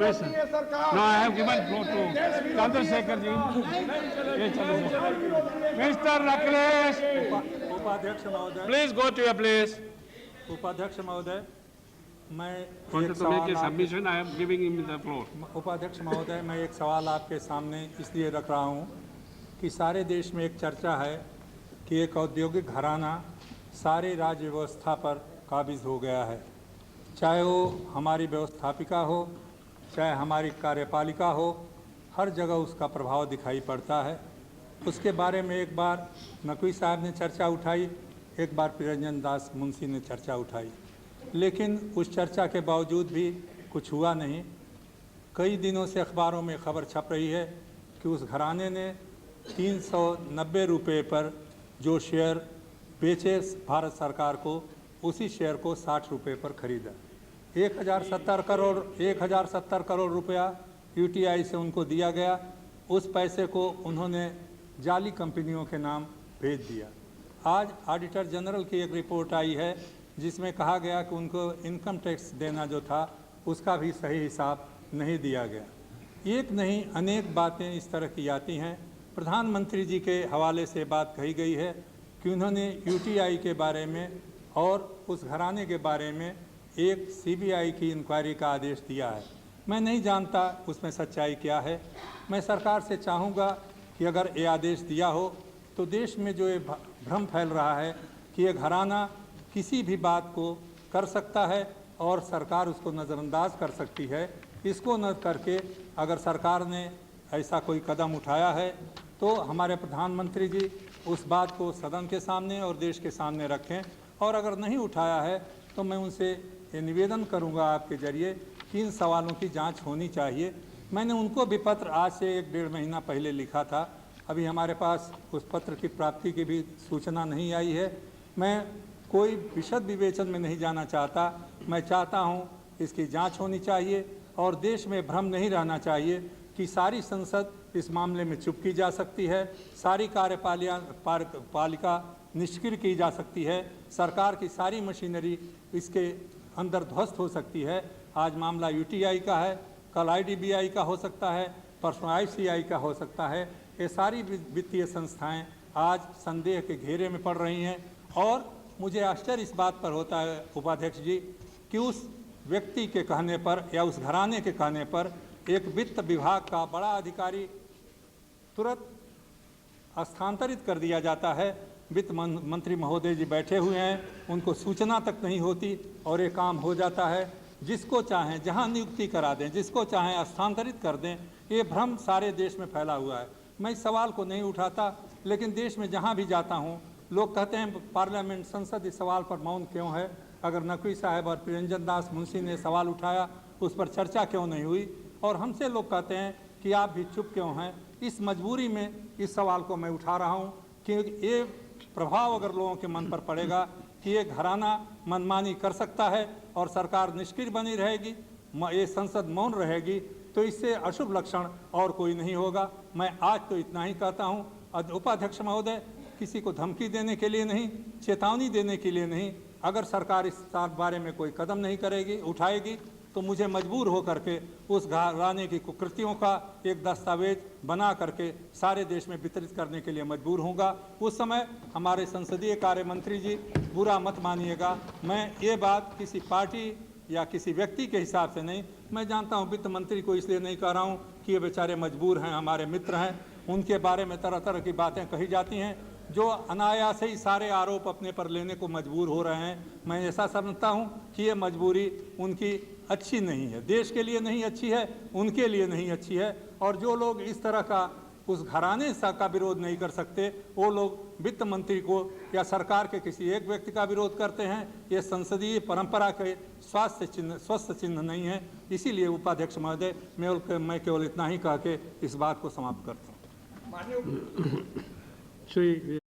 सरकार। No, I have given floor to Chandrashekhar ji. Mister Akhilesh, उपाध्यक्ष महोदय, please go to your place. उपाध्यक्ष महोदय, मैं Wanted to make a submission. I am giving him the floor. उपाध्यक्ष महोदय, मैं एक सवाल आपके सामने इसलिए रख रहा हूँ कि सारे देश में एक चर्चा है कि एक औद्योगिक घराना सारी राज्य व्यवस्था पर काबिज हो गया है, चाहे वो हमारी व्यवस्थापिका हो, चाहे हमारी कार्यपालिका हो, हर जगह उसका प्रभाव दिखाई पड़ता है। उसके बारे में एक बार नकवी साहब ने चर्चा उठाई, एक बार प्रियरंजन दास मुंशी ने चर्चा उठाई, लेकिन उस चर्चा के बावजूद भी कुछ हुआ नहीं। कई दिनों से अखबारों में खबर छप रही है कि उस घराने ने 390 रुपये पर जो शेयर बेचे भारत सरकार को, उसी शेयर को 60 रुपये पर खरीदा। 1070 करोड़ रुपया यूटीआई से उनको दिया गया। उस पैसे को उन्होंने जाली कंपनियों के नाम भेज दिया। आज ऑडिटर जनरल की एक रिपोर्ट आई है जिसमें कहा गया कि उनको इनकम टैक्स देना जो था उसका भी सही हिसाब नहीं दिया गया। एक नहीं अनेक बातें इस तरह की आती हैं। प्रधानमंत्री जी के हवाले से बात कही गई है कि उन्होंने यूटीआई के बारे में और उस घराने के बारे में एक सीबीआई की इंक्वायरी का आदेश दिया है। मैं नहीं जानता उसमें सच्चाई क्या है। मैं सरकार से चाहूँगा कि अगर ये आदेश दिया हो तो देश में जो ये भ्रम फैल रहा है कि ये घराना किसी भी बात को कर सकता है और सरकार उसको नज़रअंदाज कर सकती है, इसको न करके अगर सरकार ने ऐसा कोई कदम उठाया है तो हमारे प्रधानमंत्री जी उस बात को सदन के सामने और देश के सामने रखें, और अगर नहीं उठाया है तो मैं उनसे ये निवेदन करूंगा आपके ज़रिए कि इन सवालों की जांच होनी चाहिए। मैंने उनको भी पत्र आज से 1-1.5 महीना पहले लिखा था, अभी हमारे पास उस पत्र की प्राप्ति की भी सूचना नहीं आई है। मैं कोई विशद विवेचन में नहीं जाना चाहता, मैं चाहता हूं इसकी जांच होनी चाहिए और देश में भ्रम नहीं रहना चाहिए कि सारी संसद इस मामले में चुप की जा सकती है, सारी कार्यपालिका निष्क्रिय की जा सकती है, सरकार की सारी मशीनरी इसके अंदर ध्वस्त हो सकती है। आज मामला यूटीआई का है, कल आईडीबीआई का हो सकता है, परसों आईसीआई का हो सकता है। ये सारी वित्तीय संस्थाएं आज संदेह के घेरे में पड़ रही हैं और मुझे आश्चर्य इस बात पर होता है उपाध्यक्ष जी कि उस व्यक्ति के कहने पर या उस घराने के कहने पर एक वित्त विभाग का बड़ा अधिकारी तुरंत स्थानांतरित कर दिया जाता है। वित्त मंत्री महोदय जी बैठे हुए हैं, उनको सूचना तक नहीं होती और ये काम हो जाता है। जिसको चाहें जहां नियुक्ति करा दें, जिसको चाहें स्थानांतरित कर दें। ये भ्रम सारे देश में फैला हुआ है। मैं इस सवाल को नहीं उठाता, लेकिन देश में जहां भी जाता हूं लोग कहते हैं पार्लियामेंट संसद इस सवाल पर मौन क्यों है। अगर नकवी साहब और प्रियरंजन दास मुंशी ने सवाल उठाया उस पर चर्चा क्यों नहीं हुई, और हमसे लोग कहते हैं कि आप भी चुप क्यों हैं। इस मजबूरी में इस सवाल को मैं उठा रहा हूँ कि ये प्रभाव अगर लोगों के मन पर पड़ेगा कि ये घराना मनमानी कर सकता है और सरकार निष्क्रिय बनी रहेगी, ये संसद मौन रहेगी, तो इससे अशुभ लक्षण और कोई नहीं होगा। मैं आज तो इतना ही कहता हूँ। उपाध्यक्ष महोदय, किसी को धमकी देने के लिए नहीं, चेतावनी देने के लिए नहीं, अगर सरकार इस बारे में कोई कदम नहीं करेगी, उठाएगी, तो मुझे मजबूर हो करके उस घराने की कुकृतियों का एक दस्तावेज बना करके सारे देश में वितरित करने के लिए मजबूर होऊंगा। उस समय हमारे संसदीय कार्य मंत्री जी बुरा मत मानिएगा, मैं ये बात किसी पार्टी या किसी व्यक्ति के हिसाब से नहीं, मैं जानता हूँ वित्त मंत्री को इसलिए नहीं कह रहा हूँ कि ये बेचारे मजबूर हैं, हमारे मित्र हैं, उनके बारे में तरह तरह की बातें कही जाती हैं जो अनायास ही सारे आरोप अपने पर लेने को मजबूर हो रहे हैं। मैं ऐसा समझता हूं कि ये मजबूरी उनकी अच्छी नहीं है, देश के लिए नहीं अच्छी है, उनके लिए नहीं अच्छी है। और जो लोग इस तरह का उस घराने का विरोध नहीं कर सकते, वो लोग वित्त मंत्री को या सरकार के किसी एक व्यक्ति का विरोध करते हैं। ये संसदीय परंपरा के स्वस्थ चिन्ह नहीं है। इसीलिए उपाध्यक्ष महोदय, मैं केवल इतना ही कह के इस बात को समाप्त करता हूँ। श्री